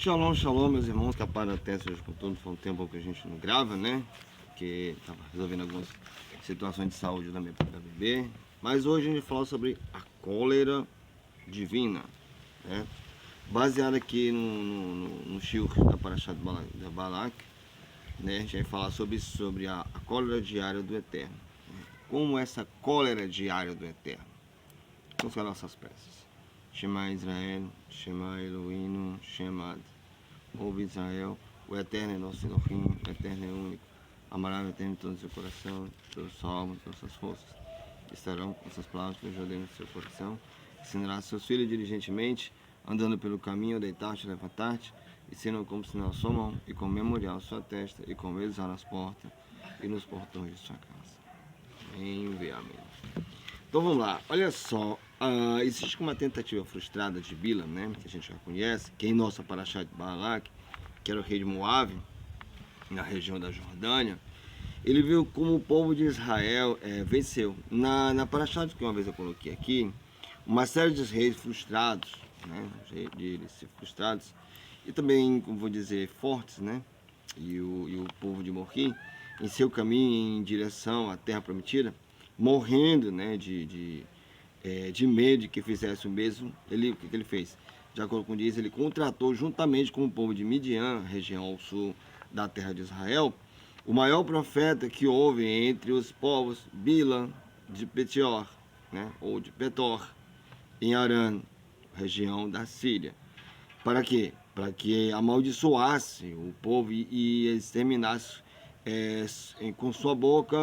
Shalom, shalom, meus irmãos, que a paz até seja com todos. Foi um tempo que a gente não grava, né? Porque estava resolvendo algumas situações de saúde da minha própria bebê. Mas hoje a gente vai falar sobre a cólera divina, né? Baseado aqui no shiur da Parashat Balak, né? A gente vai falar sobre a cólera diária do Eterno. Como essa cólera diária do Eterno. Vamos falar nossas preces. Shema Israel, Shema Eloheinu, Shema. Ouve Israel, o Eterno é nosso Elohim, o Eterno é único. Amará o Eterno em todo o seu coração, todas as almas, todas as forças. Estarão com suas palavras projetando no seu coração. Ensinará seus filhos diligentemente, andando pelo caminho, deitar-te, levantar-te, e sendo como sinal a sua mão, e com memorial a sua testa, e com eles nas portas e nos portões de sua casa. Amém, amém. Então vamos lá, olha só, existe uma tentativa frustrada de Bilam, né, que a gente já conhece, que é em nossa Parashat Balak, que era o rei de Moabe, na região da Jordânia. Ele viu como o povo de Israel venceu. Na Parashat que uma vez eu coloquei aqui, uma série de reis frustrados, né, de frustrados, e também, como vou dizer, fortes, né, e o povo de Morrim, em seu caminho em direção à terra prometida, morrendo, né, de medo de que fizesse o mesmo. O que ele fez? De acordo com diz, ele contratou juntamente com o povo de Midian, região ao sul da terra de Israel, o maior profeta que houve entre os povos, Bilam de Petior, né, ou de Petor, em Aram, região da Síria. Para quê? Para que amaldiçoasse o povo e exterminasse com sua boca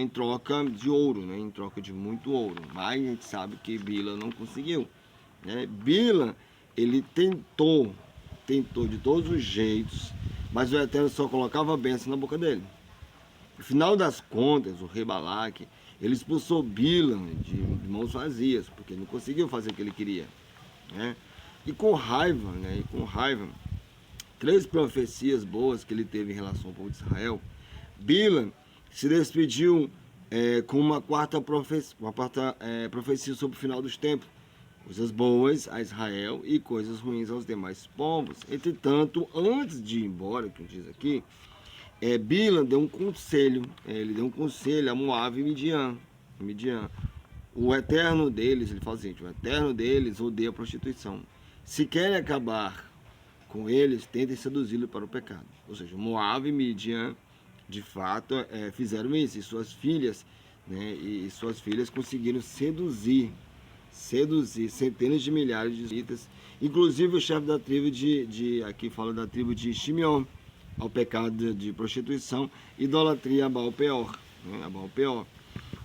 em troca de ouro, né? Em troca de muito ouro. Mas a gente sabe que Bilam não conseguiu, né? Bilam, ele tentou de todos os jeitos, mas o Eterno só colocava a bênção na boca dele. No final das contas, o rei Balaque, ele expulsou Bilam de mãos vazias, porque ele não conseguiu fazer o que ele queria, né? E com raiva, né? Três profecias boas que ele teve em relação ao povo de Israel, Bilam se despediu com uma quarta profecia sobre o final dos tempos. Coisas boas a Israel e coisas ruins aos demais povos. Entretanto, antes de ir embora, que diz aqui, Bilam deu um conselho, ele deu um conselho a Moabe e Midian. O eterno deles, ele fala assim, o eterno deles odeia a prostituição. Se querem acabar com eles, tentem seduzi-lo para o pecado. Ou seja, Moabe e Midian, de fato, fizeram isso. E suas filhas, né, conseguiram seduzir centenas de milhares de israelitas, inclusive o chefe da tribo aqui fala da tribo de Shimeon, ao pecado de prostituição, idolatria a Baal Peor, né, a Baal Peor.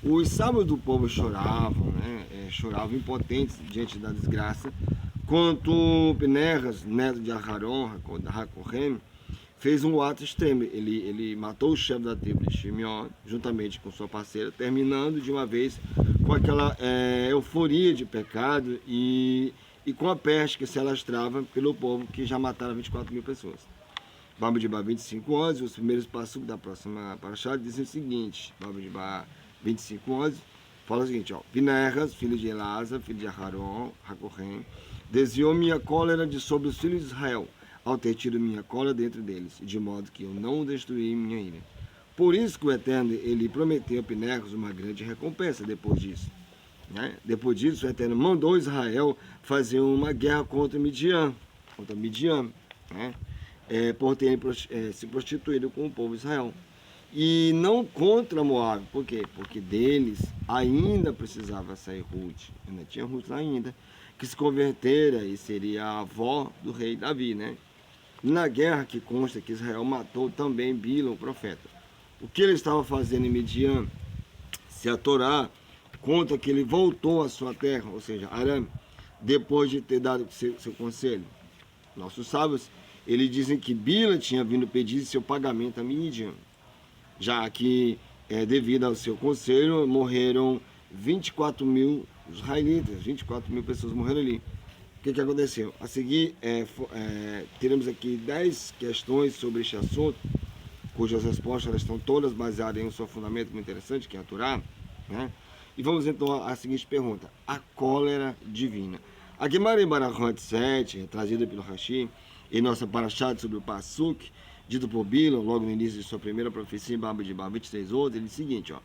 Os sábios do povo choravam, né, choravam impotentes diante da desgraça, quanto Pinehas, neto de Aharon, Hakorem, fez um ato extremo. Ele matou o chefe da tribo de Shimeon, juntamente com sua parceira, terminando de uma vez com aquela euforia de pecado e com a peste que se alastrava pelo povo, que já mataram 24 mil pessoas. Bamidbar 25:11, os primeiros passos da próxima Parashat dizem o seguinte, Bamidbar 25:11, fala o seguinte, Pinehas, filho de Elasa, filho de Aharon, Hakorem, desviou minha cólera de sobre os filhos de Israel, ao ter tido minha cólera dentro deles, de modo que eu não destruí minha ira. Por isso que o Eterno, ele prometeu a Pinehas uma grande recompensa depois disso. Né? Depois disso, o Eterno mandou Israel fazer uma guerra contra Midian, né? Por terem se prostituído com o povo de Israel. E não contra Moab. Por quê? Porque deles ainda precisava sair Ruth. Ainda tinha Ruth lá ainda, que se convertera e seria a avó do rei Davi, né? Na guerra que consta que Israel matou também Bilam, o profeta. O que ele estava fazendo em Midian? Se a Torá conta que ele voltou à sua terra, ou seja, Aram, depois de ter dado seu conselho. Nossos sábios, eles dizem que Bilam tinha vindo pedir seu pagamento a Midian, já que, devido ao seu conselho, morreram 24 mil israelitas, 24 mil pessoas morreram ali. O que aconteceu? A seguir, teremos aqui 10 questões sobre este assunto, cujas respostas elas estão todas baseadas em um seu fundamento muito interessante, que é a Torá, né? E vamos então à seguinte pergunta: a cólera divina. A Gemara em Barachot 7, trazida pelo Rashi, em nossa paraxá sobre o Passuk, dito por Bilam, logo no início de sua primeira profecia, em Bamidbar 23:11, ele diz o seguinte, ó: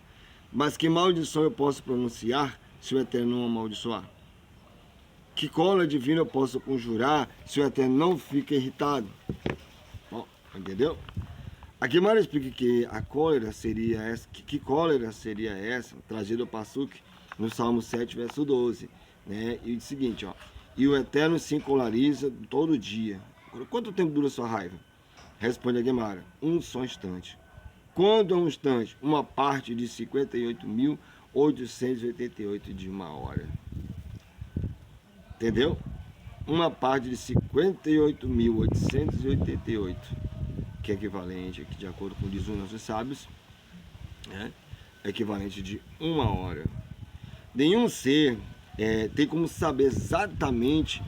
mas que maldição eu posso pronunciar se o Eterno não amaldiçoar? Que cólera divina eu posso conjurar se o Eterno não fica irritado? Bom, entendeu? A Guimara explica que a cólera seria essa, que cólera seria essa, trazida ao Passuk no Salmo 7, verso 12, né? E diz o seguinte, ó: e o Eterno se encolariza todo dia. Quanto tempo dura sua raiva? Responde a Guimara: um só instante. Quando é um instante? Uma parte de 58.888 de uma hora. Entendeu? Uma parte de 58.888, que é equivalente, aqui de acordo com diz os nossos sábios, né? É equivalente de uma hora. Nenhum ser tem como saber exatamente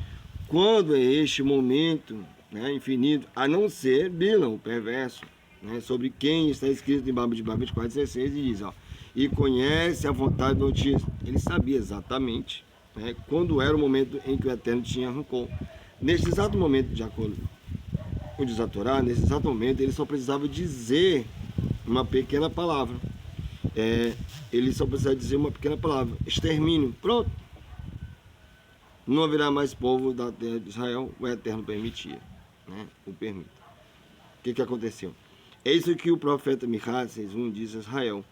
quando é este momento, né, infinito, a não ser Bilam, o perverso, né, sobre quem está escrito em Bamidbar 24:16, e diz, ó: e conhece a vontade do Altíssimo. Ele sabia exatamente, né, quando era o momento em que o Eterno tinha rancor. Neste exato momento, de acordo com o Desatorá, nesse exato momento, ele só precisava dizer uma pequena palavra. Ele só precisava dizer uma pequena palavra: extermínio. Pronto. Não haverá mais povo da terra de Israel, o Eterno permitia, né? O permite. O que aconteceu? É isso que o profeta Michá 6:1 diz a Israel.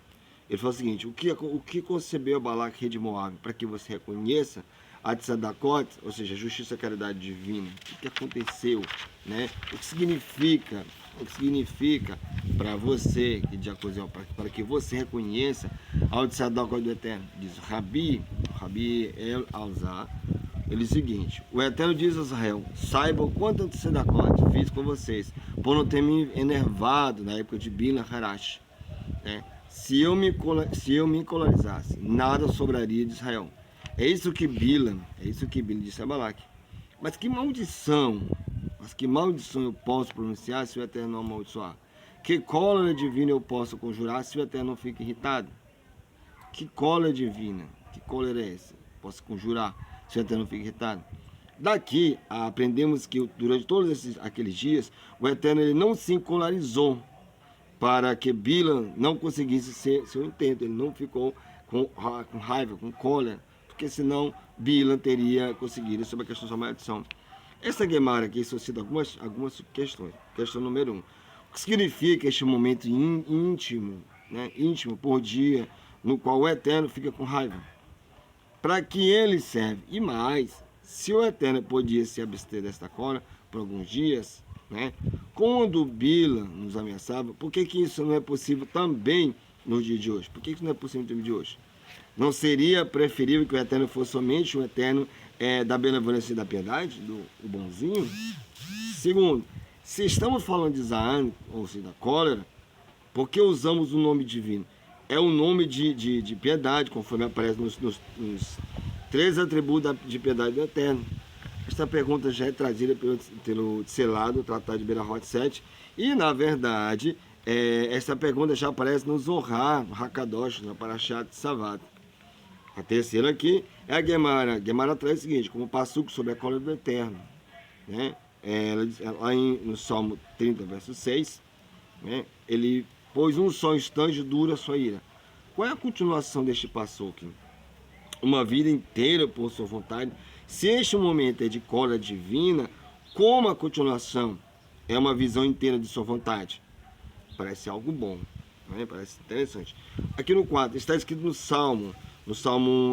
Ele fala o seguinte: o que concebeu Balaque, rei de Moabe, para que você reconheça a Tzedakot, ou seja, a justiça e a caridade divina? O que aconteceu, né? O que significa para você, que de acordo para que você reconheça a Tzedakot do Eterno? Diz Rabi El Alzar. Ele diz o seguinte: o Eterno diz a Israel: saibam quanto Tzedakot fiz com vocês, por não ter me enervado na época de Bilam Harash, né? Se eu me encolarizasse, nada sobraria de Israel. É isso que Bilam disse a Balaque. Mas que maldição eu posso pronunciar se o Eterno não amaldiçoar? Que cólera divina eu posso conjurar se o Eterno não fica irritado? Que cólera divina? Que cólera é essa? Posso conjurar se o Eterno não fica irritado? Daqui aprendemos que durante todos aqueles dias, o Eterno ele não se encolarizou para que Bilam não conseguisse seu intento. Ele não ficou com raiva, com cólera, porque senão Bilam teria conseguido sobre a questão da maldição. Essa Guimara aqui suscita algumas questões. Questão número 1. O que significa este momento íntimo, né, íntimo por dia, no qual o Eterno fica com raiva? Para que ele serve? E mais, se o Eterno podia se abster desta cólera por alguns dias, né, quando Bilam nos ameaçava, por que isso não é possível também no dia de hoje? Por que isso não é possível no dia de hoje? Não seria preferível que o Eterno fosse somente o Eterno da benevolência e da piedade, do bonzinho? Segundo, se estamos falando de Zaan, ou seja, da cólera, por que usamos o nome divino? É um nome de piedade, conforme aparece nos 3 atributos de piedade do Eterno. Esta pergunta já é trazida pelo Tselado, Tratado de Berahot 7, e na verdade, essa pergunta já aparece no Zohar, no Hakadosh, na Parashat Savat. A terceira aqui é a Gemara. A Gemara traz o seguinte, como Passuk sobre a cólera do Eterno, né? Lá no Salmo 30, verso 6, né? Ele, pois um só instante dura a sua ira. Qual é a continuação deste Passuk? Uma vida inteira por sua vontade. Se este momento é de cólera divina, como a continuação é uma visão inteira de sua vontade? Parece algo bom, né? Parece interessante. Aqui no 4, está escrito no Salmo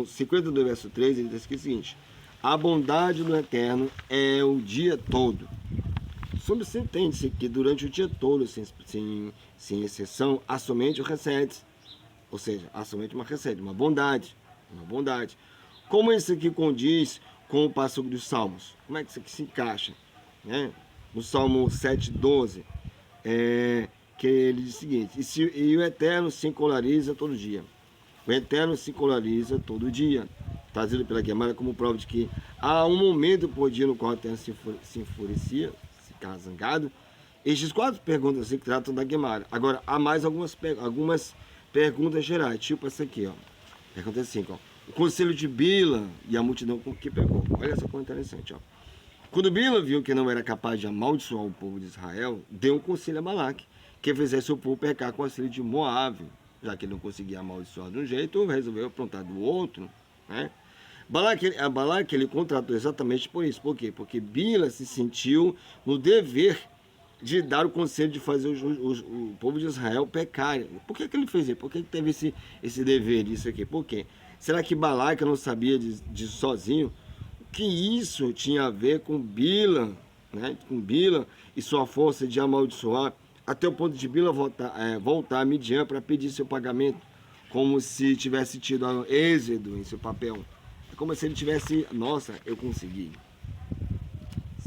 52, verso 3, ele está escrito o seguinte: a bondade do Eterno é o dia todo. Sobre se entende-se que durante o dia todo, sem exceção, há somente o recede. Ou seja, há somente uma recede, uma bondade. Como isso aqui condiz com o Passuk dos Salmos? Como é que isso aqui se encaixa, né? No Salmo 7:12, que ele diz o seguinte: e o Eterno se encolariza todo dia. O Eterno se encolariza todo dia. Trazido pela Guimara como prova de que há um momento por dia no qual o Eterno se enfurecia, se ficava zangado. Estes 4 perguntas assim, que tratam da Guimara. Agora, há mais algumas perguntas gerais, tipo essa aqui, ó. Pergunta 5, ó. O conselho de Bilam e a multidão com que pegou. Olha essa coisa interessante, ó. Quando Bila viu que não era capaz de amaldiçoar o povo de Israel, deu um conselho a Balaque, que fizesse o povo pecar com a filha de Moabe. Já que ele não conseguia amaldiçoar de um jeito, resolveu aprontar do outro, né? Balaque ele contratou exatamente por isso. Por quê? Porque Bila se sentiu no dever de dar o conselho de fazer o povo de Israel pecar. Por que ele fez isso? Por que teve esse dever disso aqui? Por quê? Será que Balaque não sabia disso sozinho? O que isso tinha a ver com Bila, né? Com Bila e sua força de amaldiçoar, até o ponto de Bila voltar a Midian para pedir seu pagamento, como se tivesse tido êxodo em seu papel. É como se ele tivesse, nossa, eu consegui.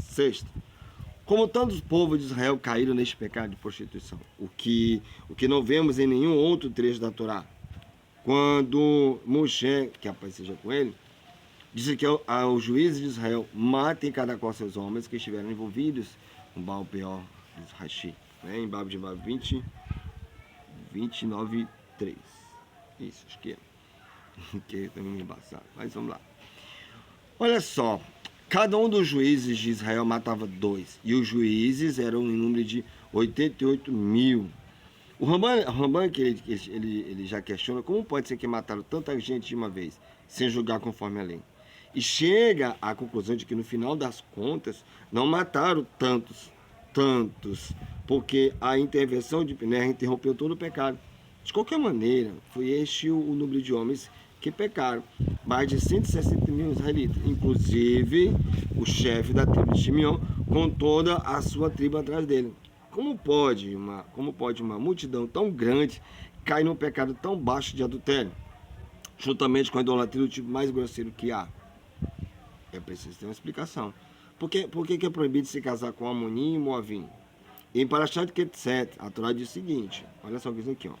Sexto, como tantos povos de Israel caíram neste pecado de prostituição, o que não vemos em nenhum outro trecho da Torá. Quando Moshe, que a paz seja com ele, disse que aos juízes de Israel matem cada qual seus homens que estiveram envolvidos com Baal Peor de Rashi, né? Em Bab de Bab 29, 3. Isso, acho que é. Que é também embaçado, mas vamos lá. Olha só, cada um dos juízes de Israel matava 2, e os juízes eram em número de 88 mil. O Ramban que ele já questiona como pode ser que mataram tanta gente de uma vez, sem julgar conforme a lei. E chega à conclusão de que no final das contas não mataram tantos, porque a intervenção de Pinerra interrompeu todo o pecado. De qualquer maneira, foi este o número de homens que pecaram, mais de 160 mil israelitas, inclusive o chefe da tribo de Simeão, com toda a sua tribo atrás dele. Como pode uma multidão tão grande cair num pecado tão baixo de adultério, juntamente com a idolatria do tipo mais grosseiro que há? É preciso ter uma explicação. Por que é proibido se casar com Amonim e Moavim? Em Parashat Ketzet, a Torá diz o seguinte, olha só o que diz aqui, ó.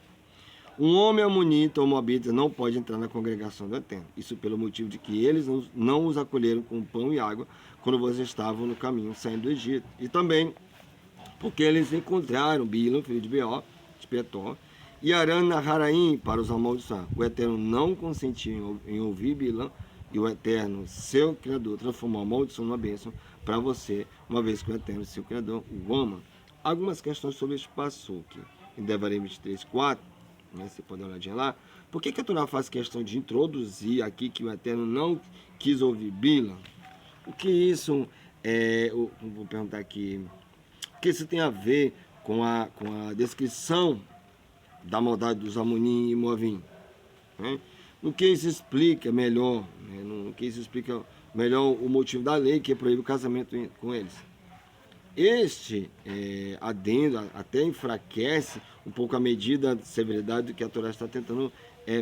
Um homem amonita ou moabita não pode entrar na congregação do Eterno. Isso pelo motivo de que eles não os acolheram com pão e água quando vocês estavam no caminho saindo do Egito. E também porque eles encontraram Bilam, filho de Beor, de Petor, e Aran Naharaim para os amaldiçoar. O Eterno não consentiu em ouvir Bilam, e o Eterno, seu Criador, transformou a maldição numa bênção para você, uma vez que o Eterno, seu Criador, o ama. Algumas questões sobre este passuque. Em Devarim 23, 4, né, você pode dar uma olhadinha lá. Por que a Torá faz questão de introduzir aqui que o Eterno não quis ouvir Bilam? O que isso vou perguntar aqui. O que isso tem a ver com a descrição da maldade dos Amonim e Moavim? Né? No que isso explica melhor, né? No que isso explica melhor o motivo da lei que proíbe o casamento com eles. Este adendo até enfraquece um pouco a medida de severidade que a Torá está tentando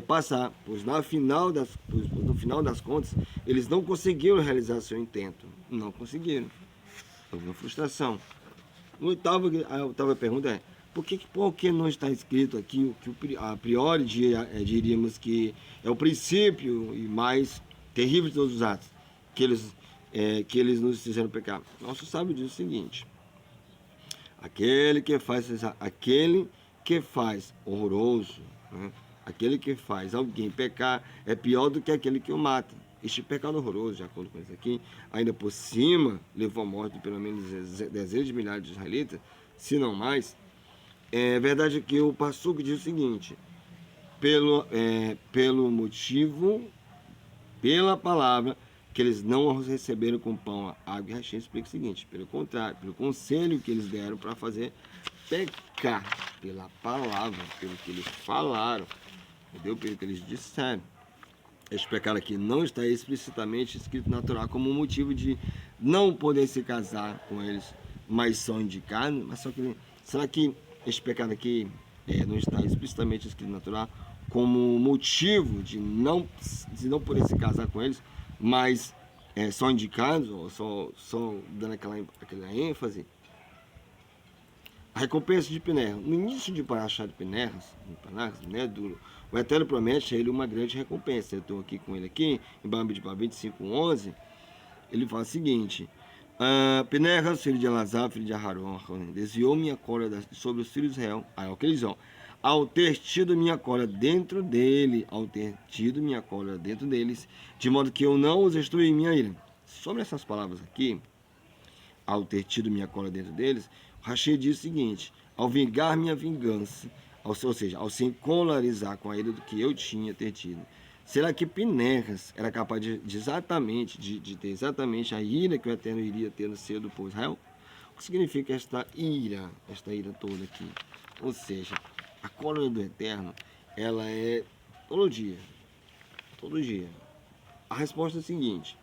passar, pois no final das contas, eles não conseguiram realizar seu intento. Não conseguiram. Houve uma frustração. A oitava pergunta é, por que não está escrito aqui o que a priori diríamos que é o princípio e mais terrível de todos os atos, que eles nos fizeram pecar? Nosso sábio diz o seguinte, aquele que faz horroroso, né? Aquele que faz alguém pecar é pior do que aquele que o mata. Este pecado horroroso, de acordo com isso aqui, ainda por cima, levou à morte de pelo menos dezenas de milhares de israelitas, se não mais. É verdade que o passuco diz o seguinte, pelo motivo, pela palavra, que eles não os receberam com pão, água e rachinha, explica o seguinte, pelo contrário, pelo conselho que eles deram para fazer pecar, pela palavra, pelo que eles falaram, entendeu? Pelo que eles disseram. Este pecado aqui não está explicitamente escrito na Torá como um motivo de não poder se casar com eles, mas só indicado. Mas só que, será que este pecado aqui não está explicitamente escrito na Torá como motivo de não poder se casar com eles, mas só indicados, ou só dando aquela ênfase? A recompensa de Pinerra. No início de Parashat de Pinerras, né, o Eterno promete a ele uma grande recompensa. Eu estou aqui com ele aqui, em Bamidbar 25:11, ele fala o seguinte, Pinerras, filho de Elazar, filho de Aharon, desviou minha cólera sobre os filhos de Israel, ao ter tido minha cólera dentro deles, de modo que eu não os destruí em minha ira. Sobre essas palavras aqui, ao ter tido minha cola dentro deles, Rashi diz o seguinte: ao vingar minha vingança, ou seja, ao se encolarizar com a ira do que eu tinha ter tido, será que Pinehas era capaz de ter exatamente a ira que o Eterno iria ter no seio do povo de Israel? O que significa esta ira toda aqui? Ou seja, a cólera do Eterno, ela é todo dia. Todo dia. A resposta é a seguinte: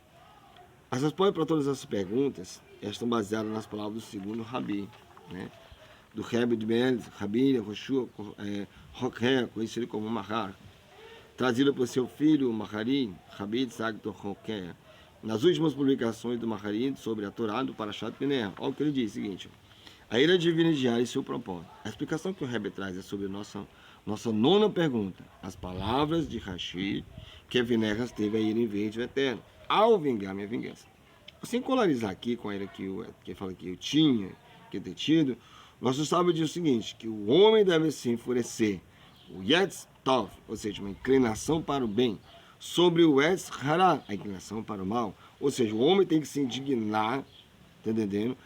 as respostas para todas essas perguntas estão baseadas nas palavras do segundo Rabi, né? Do Rebbe de Belz, Rabi, Roshua, Roqué, conhecido como Mahar, trazido por seu filho Mahari, Rabi Tzag Roqué, nas últimas publicações do Mahari sobre a Torá do Parashat Pineh. Olha o que ele diz, o seguinte: a ira divina diária e seu propósito. A explicação que o Rebbe traz é sobre nossa nona pergunta. As palavras de Rashi, que Pinehas teve a ira em verde o Eterno, ao vingar minha vingança. Sem colarizar aqui com a ira que fala que eu tinha, que ter tido, nosso sábio diz o seguinte, que o homem deve se enfurecer, o Yetz Tov, ou seja, uma inclinação para o bem, sobre o Yetz Hara, a inclinação para o mal. Ou seja, o homem tem que se indignar, tá entendendo?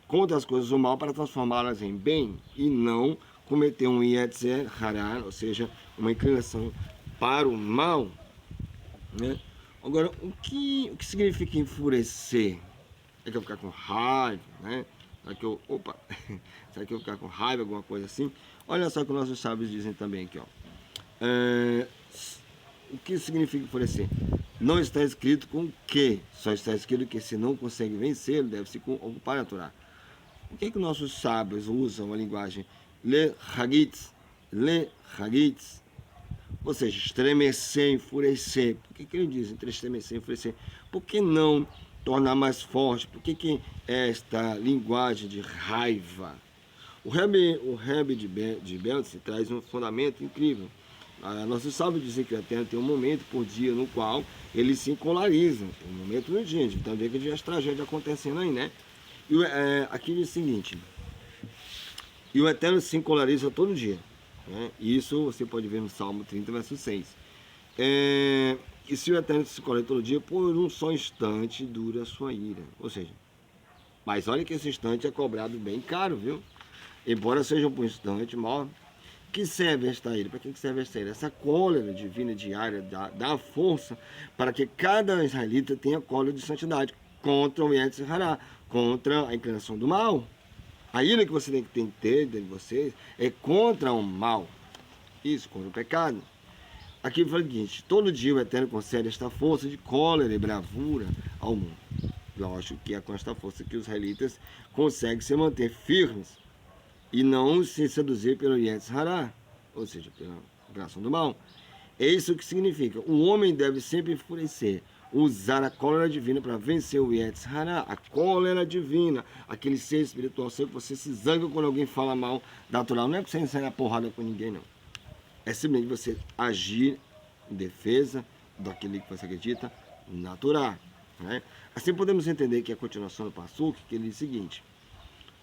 Contra as coisas do mal para transformá-las em bem e não cometer um Yetzer Hara, ou seja, uma inclinação para o mal, né? Agora, o que significa enfurecer? É que eu ficar com raiva, né? Será que eu vou ficar com raiva, alguma coisa assim? Olha só o que nossos sábios dizem também aqui, ó. O que significa enfurecer? Não está escrito com que, só está escrito que se não consegue vencer, deve se ocupar a Torá. Por que nossos sábios usam a linguagem le hagitz, ou seja, estremecer, enfurecer? Por que ele diz entre estremecer e enfurecer? Por que não tornar mais forte? Por que esta linguagem de raiva? O Rebbe de Belz traz um fundamento incrível. Nossos sábios dizem que o Eterno tem um momento por dia no qual ele se encolariza. Tem um momento no dia, então vê que tem as tragédias acontecendo aí, né? Aqui diz o seguinte: e o Eterno se encolariza todo dia, né? Isso você pode ver no Salmo 30, verso 6. E se o Eterno se encolariza todo dia, por um só instante dura a sua ira. Ou seja, mas olha que esse instante é cobrado bem caro, viu? Embora seja por instante, mal. Que serve esta ira? Para que serve esta ira? Essa cólera divina diária dá força para que cada israelita tenha cólera de santidade contra o Yetzer Hara, contra a inclinação do mal. A ira que você tem que ter dentro de vocês é contra o mal. Isso, contra o pecado. Aqui fala o seguinte: todo dia o Eterno concede esta força de cólera e bravura ao mundo. Lógico que é com esta força que os israelitas conseguem se manter firmes e não se seduzir pelo Yetzer Hara, ou seja, pela inclinação do mal. É isso que significa: o homem deve sempre enfurecer, usar a cólera divina para vencer o Yetzer Hara, a cólera divina, aquele ser espiritual seu que você se zanga quando alguém fala mal da Torá. Não é para você sair a porrada com ninguém, não. É simplesmente você agir em defesa daquele que você acredita na Torá, né? Assim podemos entender que a continuação do Passuque, que ele diz o seguinte: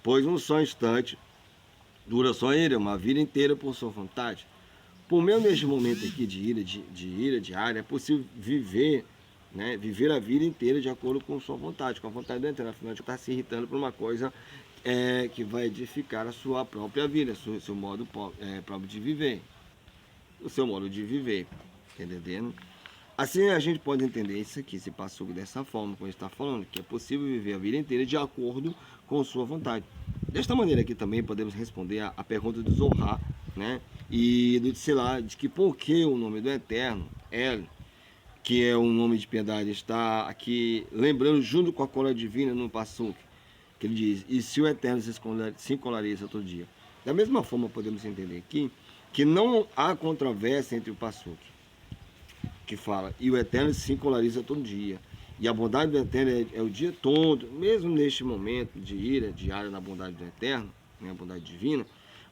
pois um só instante dura só ira, uma vida inteira por sua vontade. Por meio deste momento aqui de ira diária, é possível viver, né, viver a vida inteira de acordo com sua vontade, com a vontade do Eterno. Afinal de contas, está se irritando por uma coisa que vai edificar a sua própria vida, seu modo próprio de viver. O seu modo de viver, entendendo? Assim a gente pode entender isso aqui, se passou dessa forma, como a gente está falando, que é possível viver a vida inteira de acordo com sua vontade. Desta maneira aqui também podemos responder a pergunta do Zohar, né? E do Tselá, de que por que o nome do Eterno, El, que é um nome de piedade, está aqui lembrando junto com a cólera divina no Passuque, que ele diz: e se o Eterno se encolariza todo dia. Da mesma forma podemos entender aqui que não há controvérsia entre o Passuque, que fala, e o Eterno se encolariza todo dia. E a bondade do Eterno é o dia todo, mesmo neste momento de ira diária na bondade do Eterno, né, a bondade divina,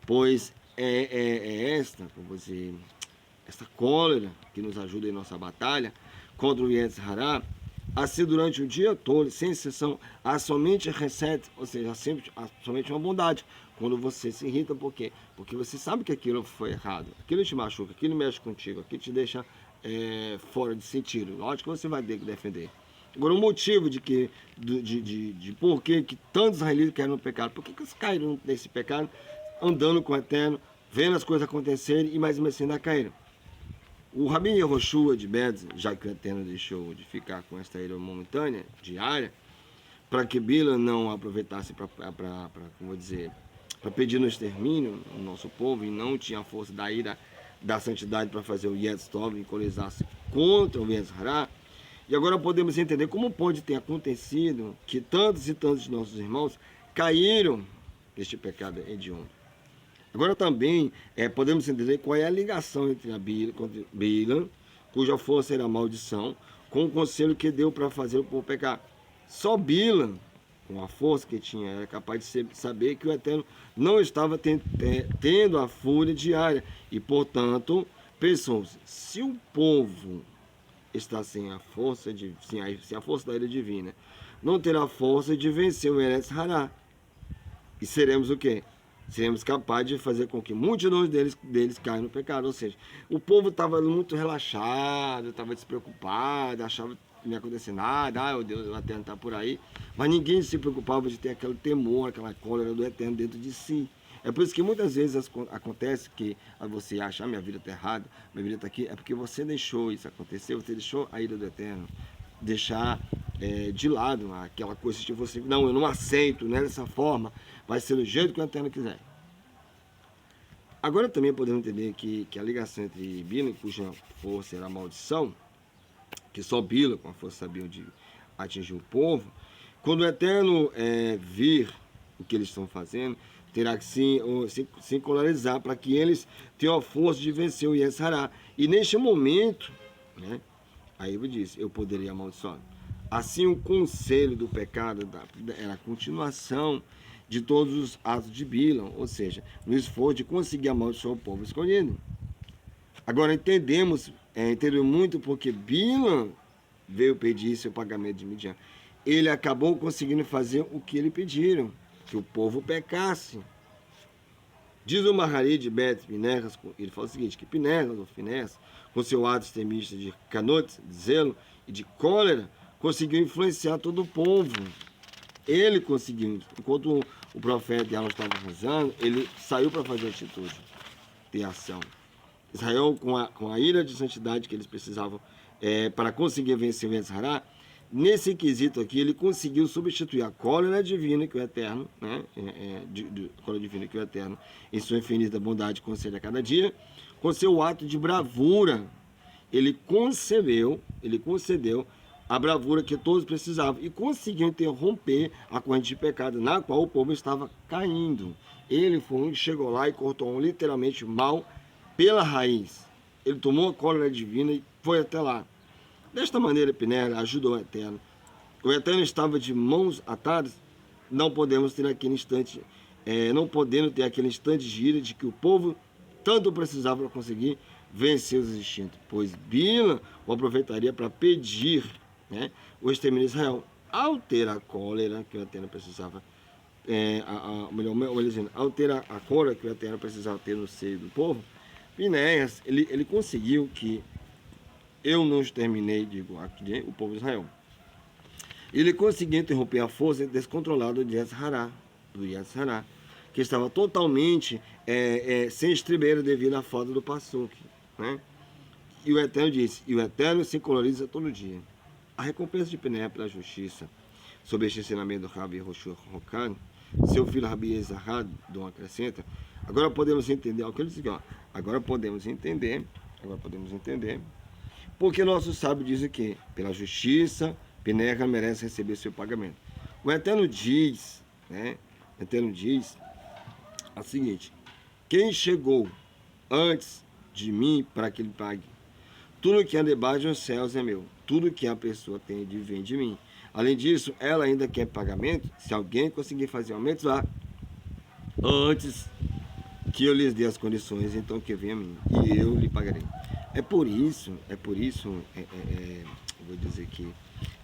pois esta cólera que nos ajuda em nossa batalha contra o Yetzer Hara, assim durante o dia todo, sem exceção, há somente reset, ou seja, há somente uma bondade. Quando você se irrita, por quê? Porque você sabe que aquilo foi errado, aquilo te machuca, aquilo mexe contigo, aquilo te deixa fora de sentido. Lógico que você vai ter que defender. Agora, o motivo de por que tantos israelitas caíram no pecado? Por que eles caíram nesse pecado, andando com o Eterno, vendo as coisas acontecerem e mais uma vez ainda caíram? O Rabi Yehoshua de Bedz, já que o Eterno deixou de ficar com esta ira momentânea, diária, para que Bila não aproveitasse para pedir no extermínio o nosso povo, e não tinha a força da ira da santidade para fazer o Yetz Tov, encolejar-se contra o Yetz Hará. E agora podemos entender como pode ter acontecido que tantos e tantos de nossos irmãos caíram neste pecado hediondo. Agora também podemos entender qual é a ligação entre a Bila, cuja força era a maldição, com o conselho que deu para fazer o povo pecar. Só Bila, com a força que tinha, era capaz de saber que o Eterno não estava tendo a fúria diária. E, portanto, pensou-se, se o povo está sem a força sem a força da ira divina, não terá força de vencer o Eretz Hará. E seremos o quê? Seremos capazes de fazer com que muitos deles caiam no pecado. Ou seja, o povo estava muito relaxado, estava despreocupado, achava que não ia acontecer nada, meu Deus, o Eterno está por aí. Mas ninguém se preocupava de ter aquele temor, aquela cólera do Eterno dentro de si. É por isso que muitas vezes acontece que você acha, minha vida está errada, minha vida está aqui, é porque você deixou isso acontecer, você deixou a ira do Eterno, deixar de lado aquela coisa que você, não, eu não aceito, não é dessa forma, vai ser do jeito que o Eterno quiser. Agora também podemos entender que a ligação entre Bila, cuja força era a maldição, que só Bila com a força sabia de atingir o povo, quando o Eterno vir o que eles estão fazendo, terá que se sincronizar para que eles tenham a força de vencer o Yetz Hará. E neste momento, né, aí ele disse, eu poderia amaldiçoar. Assim, o conselho do pecado era a continuação de todos os atos de Bilam, ou seja, no esforço de conseguir amaldiçoar o povo escolhido. Agora entendemos muito porque Bilam veio pedir seu pagamento de Midian. Ele acabou conseguindo fazer o que ele pediram, que o povo pecasse. Diz o Maharí de Bet Pinehas, ele fala o seguinte, que Pinehas, ou Finés, com seu ato extremista de canote, de zelo e de cólera, conseguiu influenciar todo o povo. Ele conseguiu, enquanto o profeta Yahweh estava rezando, ele saiu para fazer atitude, ter ação. Israel, com a ira de santidade que eles precisavam para conseguir vencer o Yetz Hará, nesse quesito aqui, ele conseguiu substituir a cólera divina que o Eterno, né, cólera divina que o Eterno, em sua infinita bondade, concede a cada dia, com seu ato de bravura. Ele concedeu a bravura que todos precisavam e conseguiu interromper a corrente de pecado na qual o povo estava caindo. Ele foi chegou lá e cortou literalmente mal pela raiz. Ele tomou a cólera divina e foi até lá. Desta maneira, Pinera ajudou o Eterno. O Eterno estava de mãos atadas. Não podendo ter aquele instante de ira de que o povo tanto precisava para conseguir vencer os instintos. Pois Bila o aproveitaria para pedir, né, o extermínio de Israel. Ao ter a cólera que o Eterno precisava, ao ter a cólera que o Eterno precisava ter no seio do povo, Pinéias, ele conseguiu que eu não exterminei, o povo de Israel. Ele conseguiu interromper a força descontrolada do Yetz Hará, que estava totalmente sem estribeira devido à falta do Passuque, né? E o Eterno disse, e o Eterno se coloriza todo dia. A recompensa de Piné pela justiça, sob este ensinamento do Rabi Yehoshua Rokan, seu filho Rabi Ezahad, Dom acrescenta, agora podemos entender, o que ele disse, agora podemos entender, porque nosso sábio diz que, pela justiça, Pineca merece receber seu pagamento. O Eterno diz, né? O Eterno diz o seguinte, quem chegou antes de mim para que ele pague? Tudo que há debaixo dos céus é meu. Tudo que a pessoa tem vem de mim. Além disso, ela ainda quer pagamento. Se alguém conseguir fazer aumentos lá, antes que eu lhes dê as condições, então que venha a mim, e eu lhe pagarei. É por isso, vou dizer que,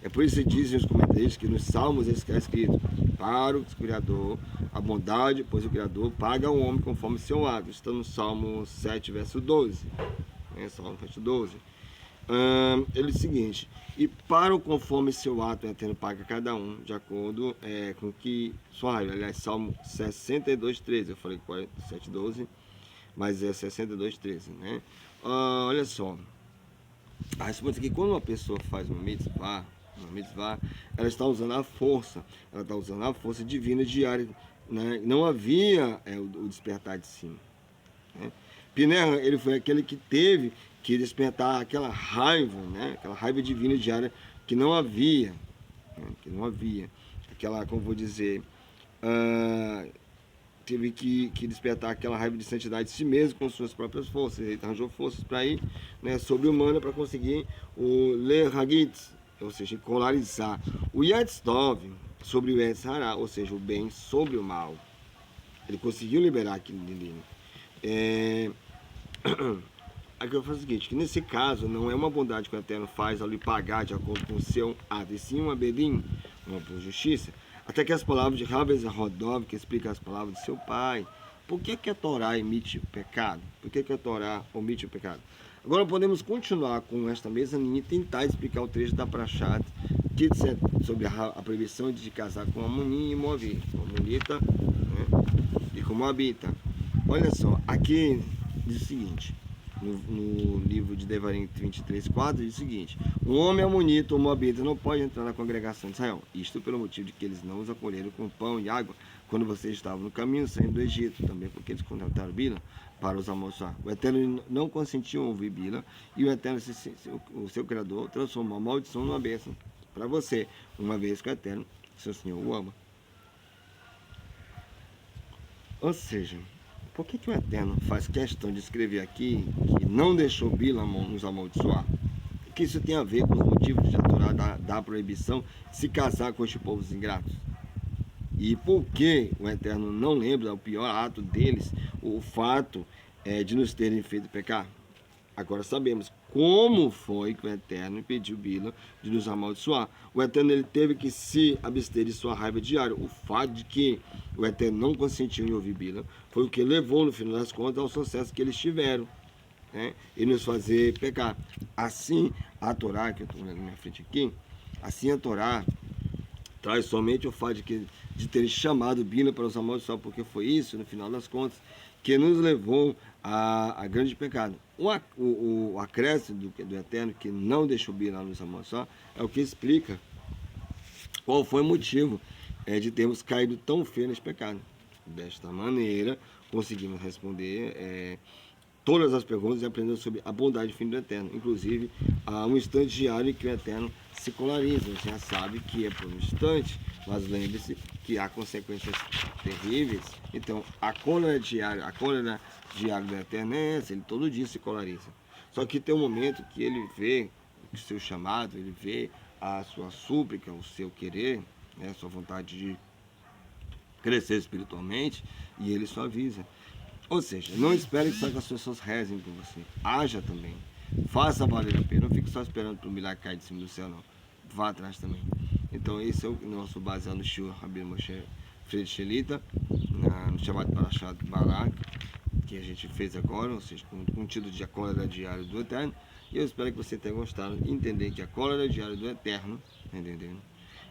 é por isso que dizem os comentaristas que nos Salmos está escrito, para o Criador, a bondade, pois o Criador paga ao homem conforme seu ato. Está no Salmo 7, verso 12. Salmo 7, 12. Ele diz o seguinte, e para o conforme seu ato, o Eterno paga cada um, de acordo com que sua raiva. Aliás, Salmo 62:13, eu falei 47:12, mas é 62:13, né? Olha só, a resposta é que quando uma pessoa faz uma mitzvah, ela está usando a força, divina diária, né? Não havia o despertar de cima, né? Pinerra, ele foi aquele que teve que despertar aquela raiva, né? Aquela raiva divina diária que não havia, né? Aquela, como vou dizer, teve que despertar aquela raiva de santidade de si mesmo com suas próprias forças. Ele arranjou forças para ir, né, sobre-humana, para conseguir o Lehagit, ou seja, polarizar o Yetztov sobre o Yetzirah, ou seja, o bem sobre o mal. Ele conseguiu liberar aquilo dele. Aqui eu faço o seguinte, que nesse caso não é uma bondade que o Eterno faz ao lhe pagar de acordo com o seu ato, e sim uma belim, uma justiça. Até que as palavras de Rabes Rodov, que explica as palavras de seu pai, por que a Torá emite o pecado? Por que a Torá omite o pecado? Agora podemos continuar com esta mesma linha e tentar explicar o trecho da Prashat, que diz sobre a proibição de casar com Amonim e Moabita, né? E com Moabita. Olha só, aqui diz o seguinte, no livro de Devarim 23:4, diz o seguinte: um homem amonita ou moabita não pode entrar na congregação de Israel, isto pelo motivo de que eles não os acolheram com pão e água quando vocês estavam no caminho saindo do Egito, também porque eles contrataram Bila para os amaldiçoar. O Eterno não consentiu ouvir Bila, e o Eterno, o seu Criador, transformou a maldição numa bênção para você, uma vez que o Eterno, seu Senhor, o ama. Ou seja, por que o Eterno faz questão de escrever aqui que não deixou Bila nos amaldiçoar? O que isso tem a ver com os motivos de a Torá da proibição de se casar com estes povos ingratos? E por que o Eterno não lembra o pior ato deles, o fato de nos terem feito pecar? Agora sabemos como foi que o Eterno impediu Bila de nos amaldiçoar. O Eterno ele teve que se abster de sua raiva diária. O fato de que o Eterno não consentiu em ouvir Bila foi o que levou, no final das contas, ao sucesso que eles tiveram, né? E nos fazer pecar. Assim, a Torá, que eu estou olhando na minha frente aqui, assim a Torá traz somente o fato de ter chamado Bila para os amaldiçoar, porque foi isso, no final das contas, que nos levou a grande pecado. O acréscimo do Eterno, que não deixou Bila nos amaldiçoar, é o que explica qual foi o motivo de termos caído tão feio nesse pecado. Desta maneira, conseguimos responder todas as perguntas e aprender sobre a bondade e fim do Eterno. Inclusive, há um instante diário em que o Eterno se colariza. Você já sabe que é por um instante, mas lembre-se que há consequências terríveis. Então, a cólera diária do Eterno é essa, ele todo dia se colariza. Só que tem um momento que ele vê o seu chamado, ele vê a sua súplica, o seu querer, né, a sua vontade de crescer espiritualmente, e ele suaviza. Ou seja, não espere que só que as pessoas rezem por você. Haja também. Faça valer a pena. Não fique só esperando para o milagre cair de cima do céu, não. Vá atrás também. Então, esse é o nosso baseado no Shur Rabbi Moshe Freire Shelita, no chamado Parashat Barak, que a gente fez agora, ou seja, com o título de A Cólera Diária do Eterno. E eu espero que você tenha gostado. Entender que a cólera diária do Eterno, entendendo?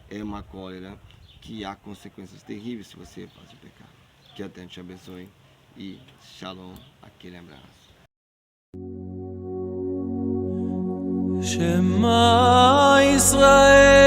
É uma cólera que há consequências terríveis se você faz o pecado. Que o Eterno te abençoe. E shalom, aquele abraço. Shema Israel.